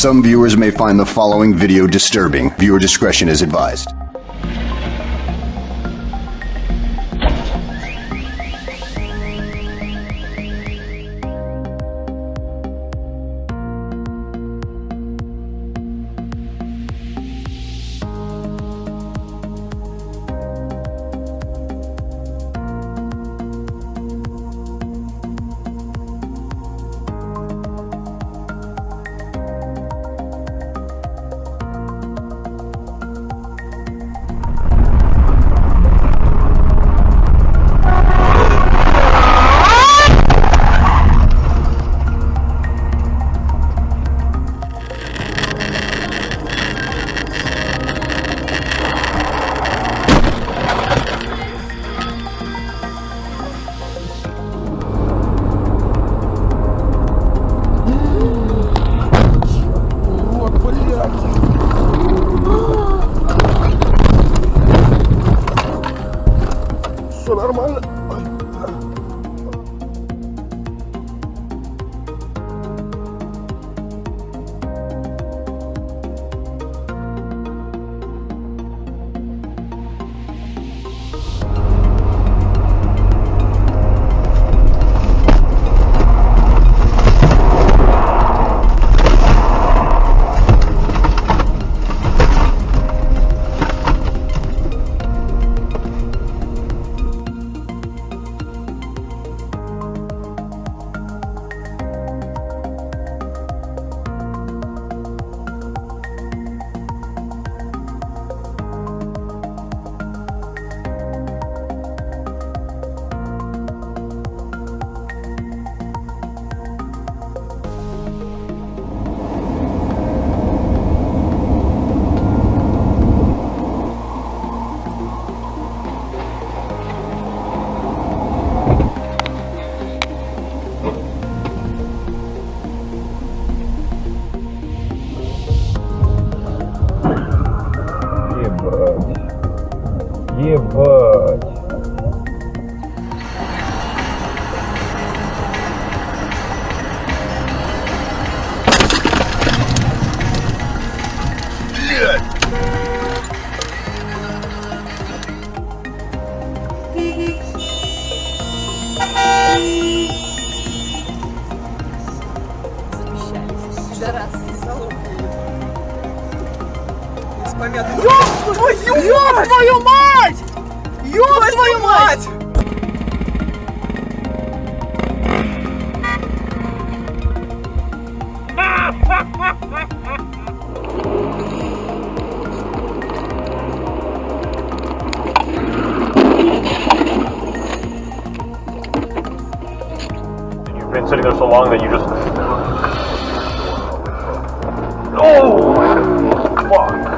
Some viewers may find the following video disturbing. Viewer discretion is advised. Все нормально. Ебать. Ёб твою мать! Ёб твою мать! You've been sitting there so long that you just... Oh! Fuck!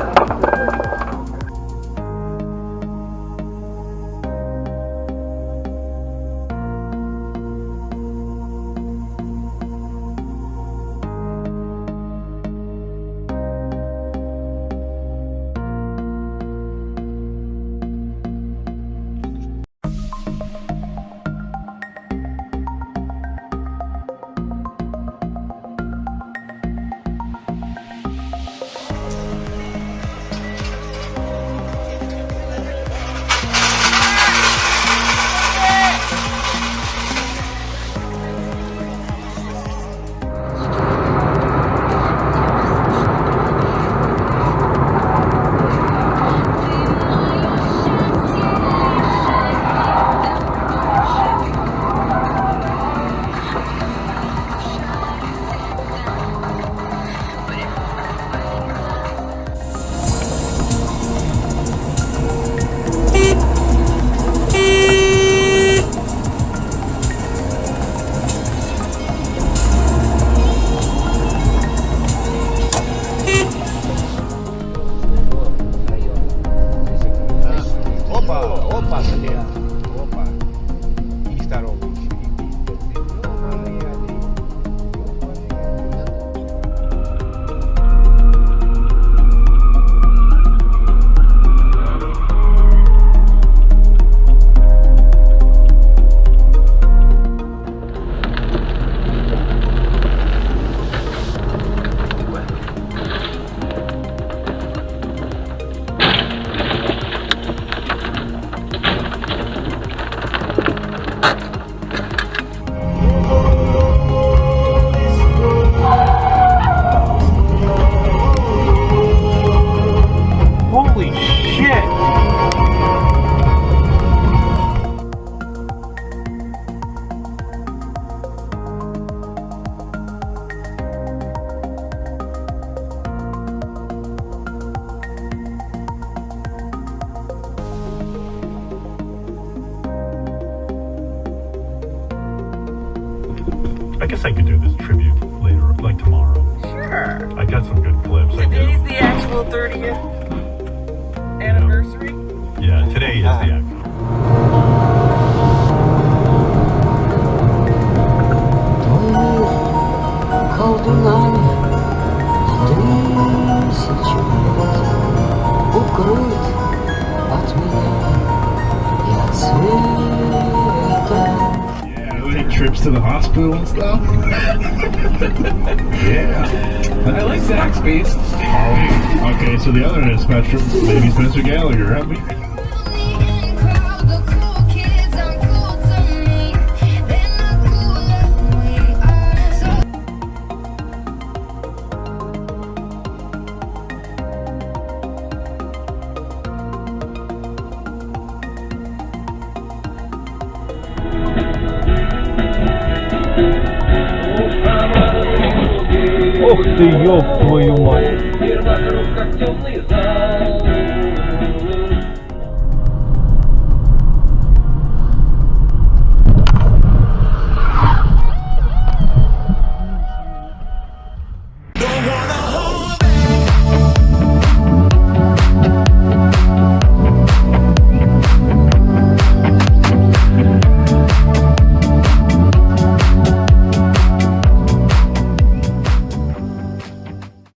got some good clips. I do. Today's the actual 30th anniversary. Yeah, today is the actual. Колдунами на 1000 лет укрыт от меня и от света. Yeah, like trips to the hospital and stuff. Yeah. I like Zach's bass. Oh, okay, so the other end of the spectrum, maybe Spencer Gallagher, huh? Ох ты, ёб твою мать. Мир вокруг, как темный зал.